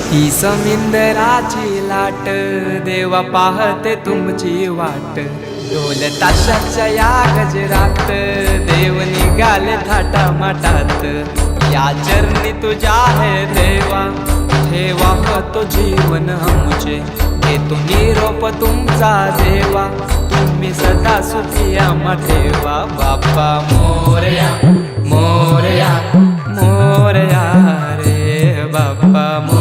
ही समिंदराची लाट देवा पाहते तुमची वाट। ढोल ताशाच्या या गजरात देव निघाले थाटा माटात। या चरणी तुझ्या है देवा ठेवा तो जीवन आमुचे। घेतो निरोप तुमचा देवा तुम्ही सदा सुखी आम्हा ठेवा। बाप्पा मोरया मोरया मोरया रे बाप्पा मोरया।